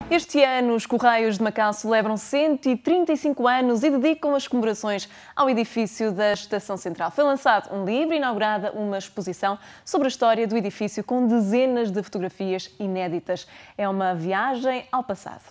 Este ano, os Correios de Macau celebram 135 anos e dedicam as comemorações ao edifício da Estação Central. Foi lançado um livro e inaugurada uma exposição sobre a história do edifício com dezenas de fotografias inéditas. É uma viagem ao passado.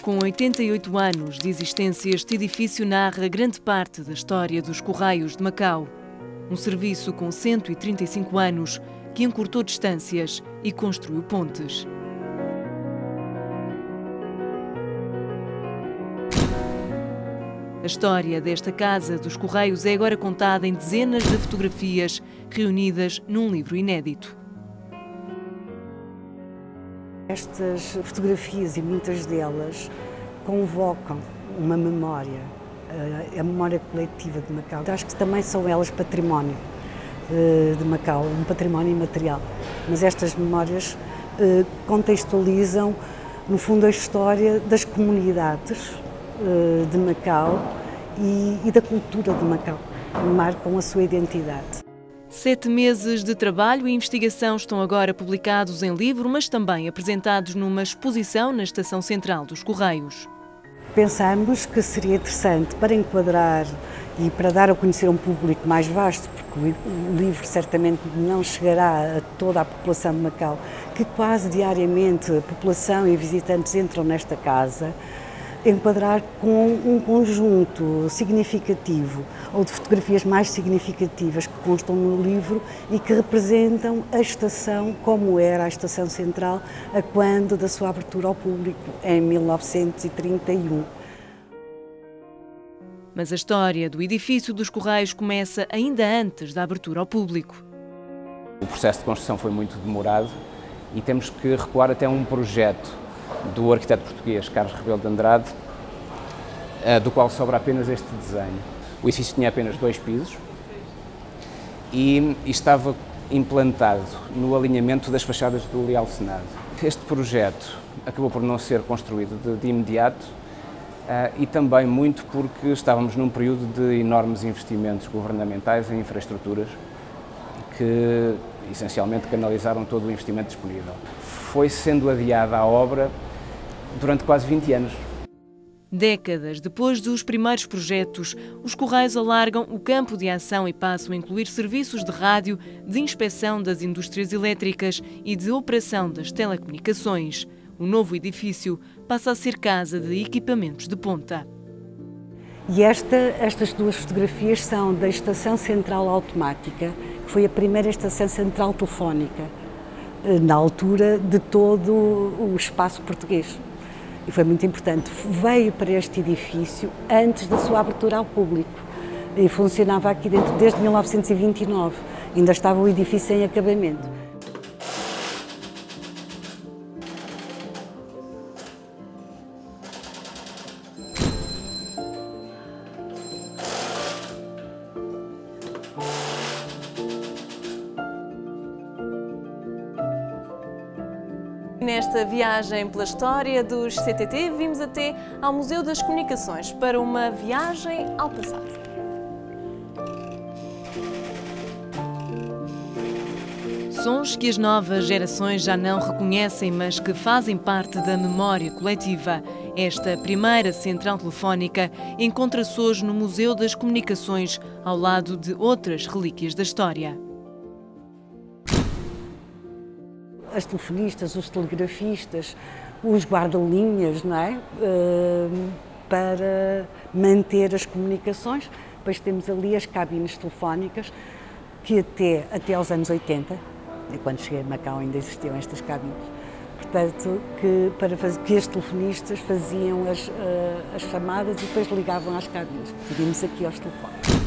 Com 88 anos de existência, este edifício narra grande parte da história dos Correios de Macau. Um serviço com 135 anos que encurtou distâncias e construiu pontes. A história desta casa dos Correios é agora contada em dezenas de fotografias reunidas num livro inédito. Estas fotografias, e muitas delas, convocam uma memória, a memória coletiva de Macau. Acho que também são elas património de Macau, um património imaterial. Mas estas memórias contextualizam, no fundo, a história das comunidades de Macau e da cultura de Macau, marcam a sua identidade. 7 meses de trabalho e investigação estão agora publicados em livro, mas também apresentados numa exposição na Estação Central dos Correios. Pensamos que seria interessante para enquadrar e para dar a conhecer a um público mais vasto, porque o livro certamente não chegará a toda a população de Macau, que quase diariamente a população e visitantes entram nesta casa, enquadrar com um conjunto significativo ou de fotografias mais significativas que constam no livro e que representam a estação como era a Estação Central a quando da sua abertura ao público, em 1931. Mas a história do edifício dos Correios começa ainda antes da abertura ao público. O processo de construção foi muito demorado e temos que recuar até um projeto do arquiteto português Carlos Rebelo de Andrade, do qual sobra apenas este desenho. O edifício tinha apenas 2 pisos e estava implantado no alinhamento das fachadas do Leal Senado. Este projeto acabou por não ser construído de imediato e também muito porque estávamos num período de enormes investimentos governamentais em infraestruturas que essencialmente canalizaram todo o investimento disponível. Foi sendo adiada a obra durante quase 20 anos. Décadas depois dos primeiros projetos, os Correios alargam o campo de ação e passam a incluir serviços de rádio, de inspeção das indústrias elétricas e de operação das telecomunicações. O novo edifício passa a ser casa de equipamentos de ponta. E estas 2 fotografias são da Estação Central Automática, que foi a primeira estação central telefónica, na altura de todo o espaço português. E foi muito importante. Veio para este edifício antes da sua abertura ao público e funcionava aqui dentro desde 1929. Ainda estava o edifício em acabamento. Nesta viagem pela história dos CTT, vimos até ao Museu das Comunicações para uma viagem ao passado. Sons que as novas gerações já não reconhecem, mas que fazem parte da memória coletiva. Esta primeira central telefónica encontra-se hoje no Museu das Comunicações, ao lado de outras relíquias da história. As telefonistas, os telegrafistas, os guarda-linhas, não é? Para manter as comunicações. Depois temos ali as cabines telefónicas, que até aos anos 80, e quando cheguei a Macau ainda existiam estas cabines. Portanto, que os telefonistas faziam as chamadas e depois ligavam às cabines. Pedimos aqui aos telefones.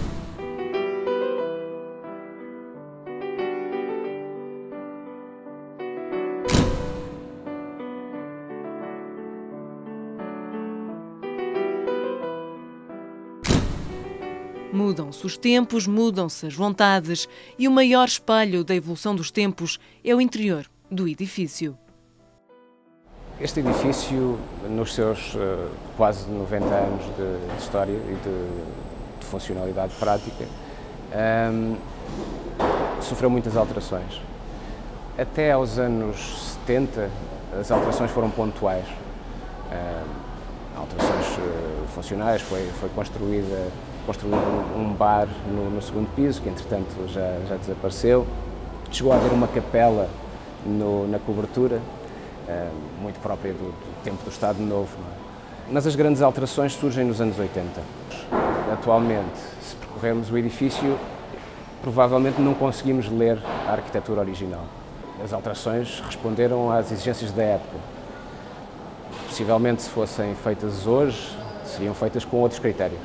Mudam-se os tempos, mudam-se as vontades e o maior espelho da evolução dos tempos é o interior do edifício. Este edifício, nos seus quase 90 anos de história e de funcionalidade prática, sofreu muitas alterações. Até aos anos 70, as alterações foram pontuais. Alterações funcionais, foi construído um bar no segundo piso, que entretanto já desapareceu. Chegou a haver uma capela na cobertura, muito própria do tempo do Estado Novo. Não é? Mas as grandes alterações surgem nos anos 80. Atualmente, se percorrermos o edifício, provavelmente não conseguimos ler a arquitetura original. As alterações responderam às exigências da época. Possivelmente, se fossem feitas hoje, seriam feitas com outros critérios.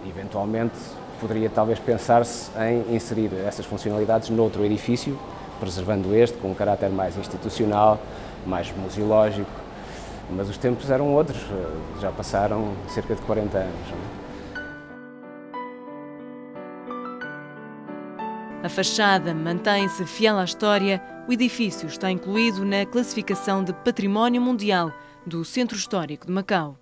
Eventualmente, poderia talvez pensar-se em inserir essas funcionalidades noutro edifício, preservando este com um caráter mais institucional, mais museológico, mas os tempos eram outros, já passaram cerca de 40 anos. A fachada mantém-se fiel à história. O edifício está incluído na classificação de Património Mundial do Centro Histórico de Macau.